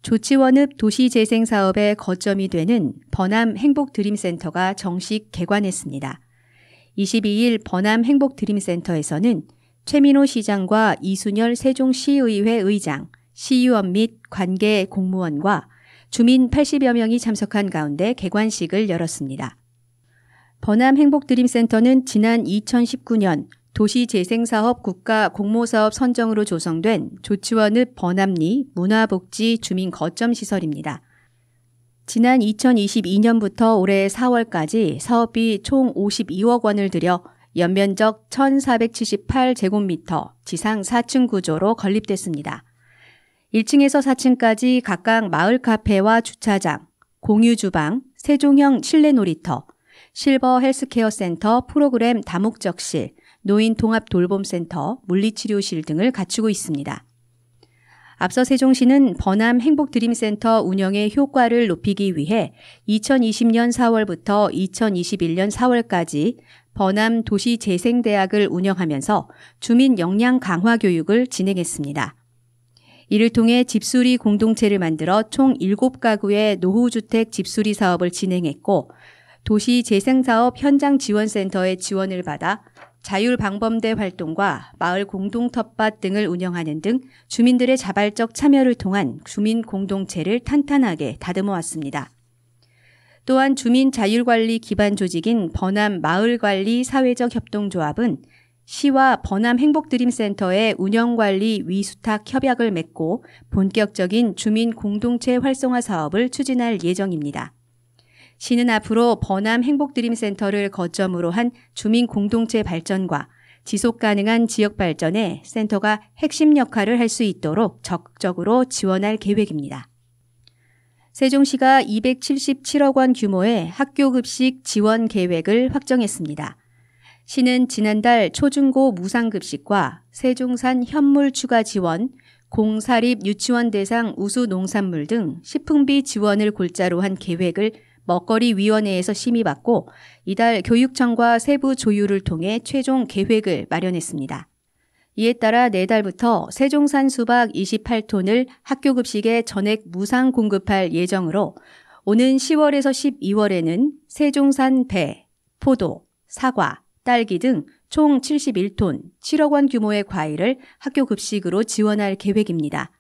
조치원읍 도시재생사업의 거점이 되는 버남 행복드림센터가 정식 개관했습니다. 22일 버남 행복드림센터에서는 최민호 시장과 이순열 세종시의회 의장, 시의원 및 관계 공무원과 주민 80여 명이 참석한 가운데 개관식을 열었습니다. 버남 행복드림센터는 지난 2019년 도시재생사업 국가공모사업 선정으로 조성된 조치원읍 버남리 문화복지 주민 거점시설입니다. 지난 2022년부터 올해 4월까지 사업비 총 52억 원을 들여 연면적 1,478제곱미터 지상 4층 구조로 건립됐습니다. 1층에서 4층까지 각각 마을 카페와 주차장, 공유 주방, 세종형 실내 놀이터, 실버 헬스케어 센터 프로그램 다목적실, 노인 통합 돌봄센터, 물리치료실 등을 갖추고 있습니다. 앞서 세종시는 버남 행복드림센터 운영의 효과를 높이기 위해 2020년 4월부터 2021년 4월까지 버남 도시재생대학을 운영하면서 주민 역량 강화 교육을 진행했습니다. 이를 통해 집수리 공동체를 만들어 총 7가구의 노후주택 집수리 사업을 진행했고 도시재생사업 현장지원센터의 지원을 받아 자율방범대 활동과 마을 공동텃밭 등을 운영하는 등 주민들의 자발적 참여를 통한 주민 공동체를 탄탄하게 다듬어 왔습니다. 또한 주민 자율관리 기반 조직인 버남 마을관리 사회적 협동조합은 시와 버남 행복드림센터의 운영관리 위수탁 협약을 맺고 본격적인 주민 공동체 활성화 사업을 추진할 예정입니다. 시는 앞으로 버남 행복드림센터를 거점으로 한 주민 공동체 발전과 지속 가능한 지역 발전에 센터가 핵심 역할을 할 수 있도록 적극적으로 지원할 계획입니다. 세종시가 277억 원 규모의 학교급식 지원 계획을 확정했습니다. 시는 지난달 초중고 무상급식과 세종산 현물 추가 지원, 공사립 유치원 대상 우수 농산물 등 식품비 지원을 골자로 한 계획을 먹거리위원회에서 심의받고 이달 교육청과 세부 조율을 통해 최종 계획을 마련했습니다. 이에 따라 내달부터 세종산 수박 28톤을 학교급식에 전액 무상 공급할 예정으로 오는 10월에서 12월에는 세종산 배, 포도, 사과, 딸기 등 총 71톤, 7억 원 규모의 과일을 학교급식으로 지원할 계획입니다.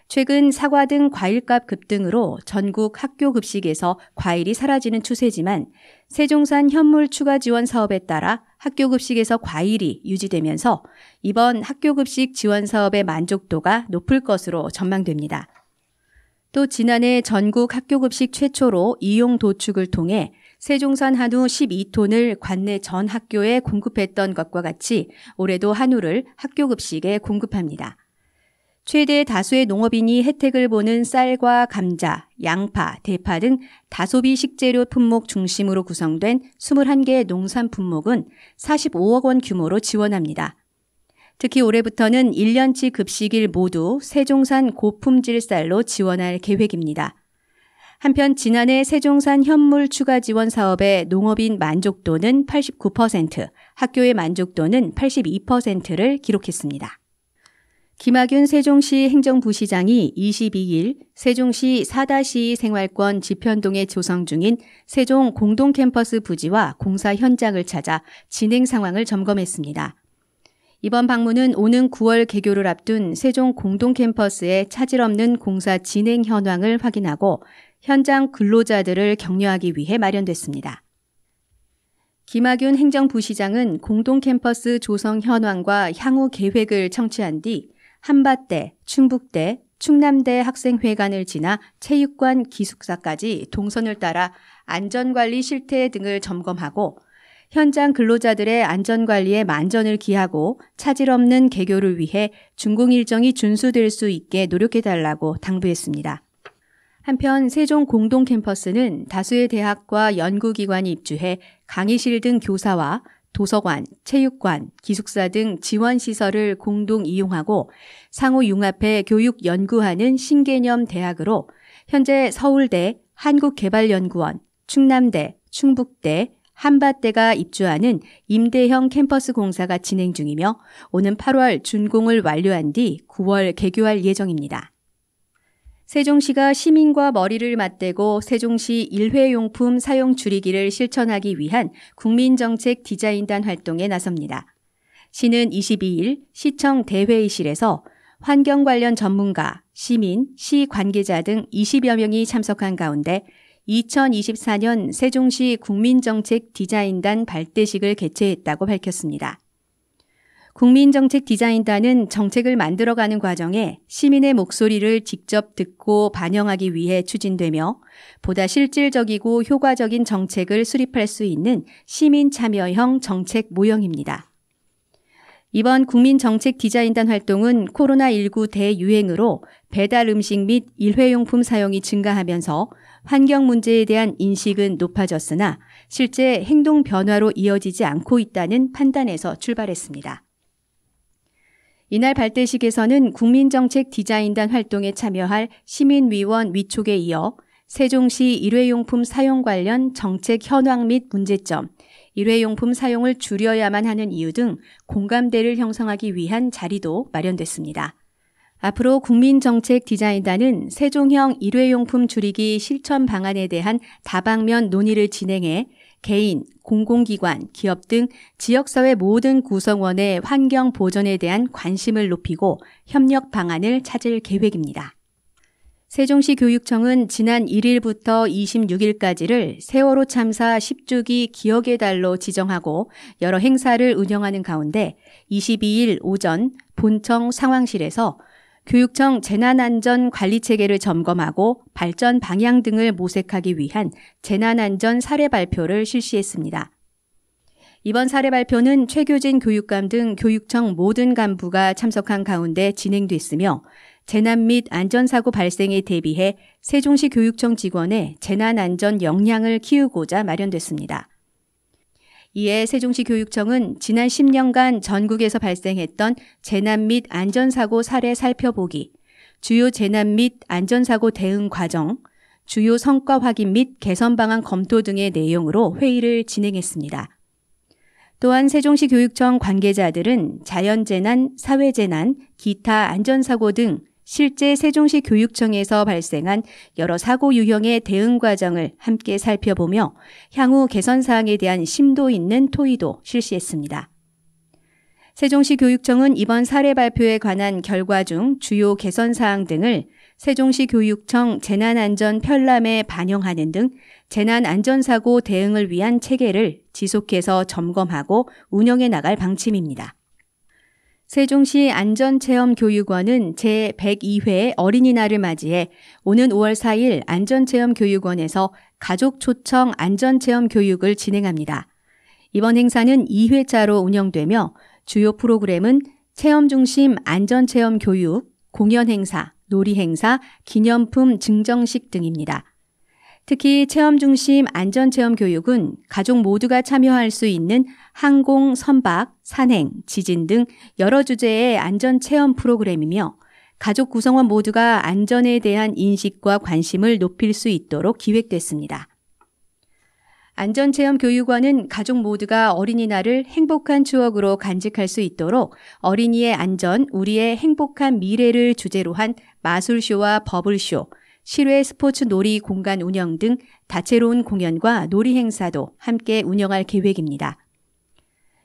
최근 사과 등 과일값 급등으로 전국 학교급식에서 과일이 사라지는 추세지만 세종산 현물 추가 지원 사업에 따라 학교급식에서 과일이 유지되면서 이번 학교급식 지원 사업의 만족도가 높을 것으로 전망됩니다. 또 지난해 전국 학교급식 최초로 이용 도축을 통해 세종산 한우 12톤을 관내 전 학교에 공급했던 것과 같이 올해도 한우를 학교급식에 공급합니다. 최대 다수의 농업인이 혜택을 보는 쌀과 감자, 양파, 대파 등 다소비 식재료 품목 중심으로 구성된 21개의 농산 품목은 45억 원 규모로 지원합니다. 특히 올해부터는 1년치 급식일 모두 세종산 고품질 쌀로 지원할 계획입니다. 한편 지난해 세종산 현물 추가 지원 사업의 농업인 만족도는 89%, 학교의 만족도는 82%를 기록했습니다. 김학윤 세종시 행정부시장이 22일 세종시 4-2 생활권 지편동에 조성 중인 세종 공동캠퍼스 부지와 공사 현장을 찾아 진행 상황을 점검했습니다. 이번 방문은 오는 9월 개교를 앞둔 세종 공동캠퍼스의 차질 없는 공사 진행 현황을 확인하고 현장 근로자들을 격려하기 위해 마련됐습니다. 김학윤 행정부시장은 공동캠퍼스 조성 현황과 향후 계획을 청취한 뒤 한밭대, 충북대, 충남대 학생회관을 지나 체육관 기숙사까지 동선을 따라 안전관리 실태 등을 점검하고 현장 근로자들의 안전관리에 만전을 기하고 차질 없는 개교를 위해 준공 일정이 준수될 수 있게 노력해달라고 당부했습니다. 한편 세종 공동캠퍼스는 다수의 대학과 연구기관이 입주해 강의실 등 교사와 도서관, 체육관, 기숙사 등 지원시설을 공동 이용하고 상호 융합해 교육 연구하는 신개념 대학으로 현재 서울대, 한국개발연구원, 충남대, 충북대, 한밭대가 입주하는 임대형 캠퍼스 공사가 진행 중이며 오는 8월 준공을 완료한 뒤 9월 개교할 예정입니다. 세종시가 시민과 머리를 맞대고 세종시 일회용품 사용 줄이기를 실천하기 위한 국민정책 디자인단 활동에 나섭니다. 시는 22일 시청 대회의실에서 환경 관련 전문가, 시민, 시 관계자 등 20여 명이 참석한 가운데 2024년 세종시 국민정책 디자인단 발대식을 개최했다고 밝혔습니다. 국민정책 디자인단은 정책을 만들어가는 과정에 시민의 목소리를 직접 듣고 반영하기 위해 추진되며 보다 실질적이고 효과적인 정책을 수립할 수 있는 시민 참여형 정책 모형입니다. 이번 국민정책 디자인단 활동은 코로나19 대유행으로 배달 음식 및 일회용품 사용이 증가하면서 환경 문제에 대한 인식은 높아졌으나 실제 행동 변화로 이어지지 않고 있다는 판단에서 출발했습니다. 이날 발대식에서는 국민정책 디자인단 활동에 참여할 시민위원 위촉에 이어 세종시 일회용품 사용 관련 정책 현황 및 문제점, 일회용품 사용을 줄여야만 하는 이유 등 공감대를 형성하기 위한 자리도 마련됐습니다. 앞으로 국민정책 디자인단은 세종형 일회용품 줄이기 실천 방안에 대한 다방면 논의를 진행해 개인, 공공기관, 기업 등 지역사회 모든 구성원의 환경 보전에 대한 관심을 높이고 협력 방안을 찾을 계획입니다. 세종시 교육청은 지난 1일부터 26일까지를 세월호 참사 10주기 기억의 달로 지정하고 여러 행사를 운영하는 가운데 22일 오전 본청 상황실에서 교육청 재난안전관리체계를 점검하고 발전 방향 등을 모색하기 위한 재난안전 사례 발표를 실시했습니다. 이번 사례 발표는 최교진 교육감 등 교육청 모든 간부가 참석한 가운데 진행됐으며 재난 및 안전사고 발생에 대비해 세종시 교육청 직원의 재난안전 역량을 키우고자 마련됐습니다. 이에 세종시 교육청은 지난 10년간 전국에서 발생했던 재난 및 안전사고 사례 살펴보기, 주요 재난 및 안전사고 대응 과정, 주요 성과 확인 및 개선 방안 검토 등의 내용으로 회의를 진행했습니다. 또한 세종시 교육청 관계자들은 자연재난, 사회재난, 기타 안전사고 등 실제 세종시 교육청에서 발생한 여러 사고 유형의 대응 과정을 함께 살펴보며 향후 개선 사항에 대한 심도 있는 토의도 실시했습니다. 세종시 교육청은 이번 사례 발표에 관한 결과 중 주요 개선 사항 등을 세종시 교육청 재난안전 편람에 반영하는 등 재난안전사고 대응을 위한 체계를 지속해서 점검하고 운영해 나갈 방침입니다. 세종시 안전체험교육원은 제102회 어린이날을 맞이해 오는 5월 4일 안전체험교육원에서 가족 초청 안전체험 교육을 진행합니다. 이번 행사는 2회차로 운영되며 주요 프로그램은 체험중심 안전체험 교육, 공연행사, 놀이행사, 기념품 증정식 등입니다. 특히 체험중심 안전체험 교육은 가족 모두가 참여할 수 있는 항공, 선박, 산행, 지진 등 여러 주제의 안전체험 프로그램이며 가족 구성원 모두가 안전에 대한 인식과 관심을 높일 수 있도록 기획됐습니다. 안전체험 교육원은 가족 모두가 어린이날을 행복한 추억으로 간직할 수 있도록 어린이의 안전, 우리의 행복한 미래를 주제로 한 마술쇼와 버블쇼, 실외 스포츠 놀이 공간 운영 등 다채로운 공연과 놀이 행사도 함께 운영할 계획입니다.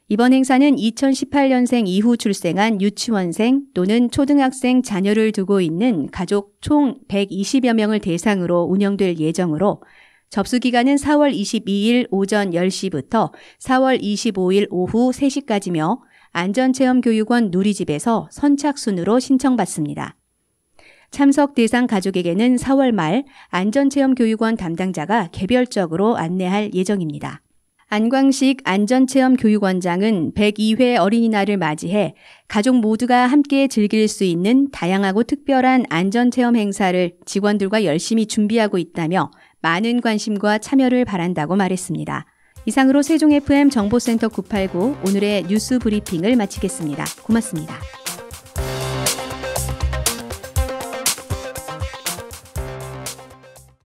이번 행사는 2018년생 이후 출생한 유치원생 또는 초등학생 자녀를 두고 있는 가족 총 120여 명을 대상으로 운영될 예정으로 접수 기간은 4월 22일 오전 10시부터 4월 25일 오후 3시까지며 안전체험교육원 누리집에서 선착순으로 신청받습니다. 참석 대상 가족에게는 4월 말 안전체험교육원 담당자가 개별적으로 안내할 예정입니다. 안광식 안전체험교육원장은 102회 어린이날을 맞이해 가족 모두가 함께 즐길 수 있는 다양하고 특별한 안전체험 행사를 직원들과 열심히 준비하고 있다며 많은 관심과 참여를 바란다고 말했습니다. 이상으로 세종 FM 정보센터 989 오늘의 뉴스 브리핑을 마치겠습니다. 고맙습니다.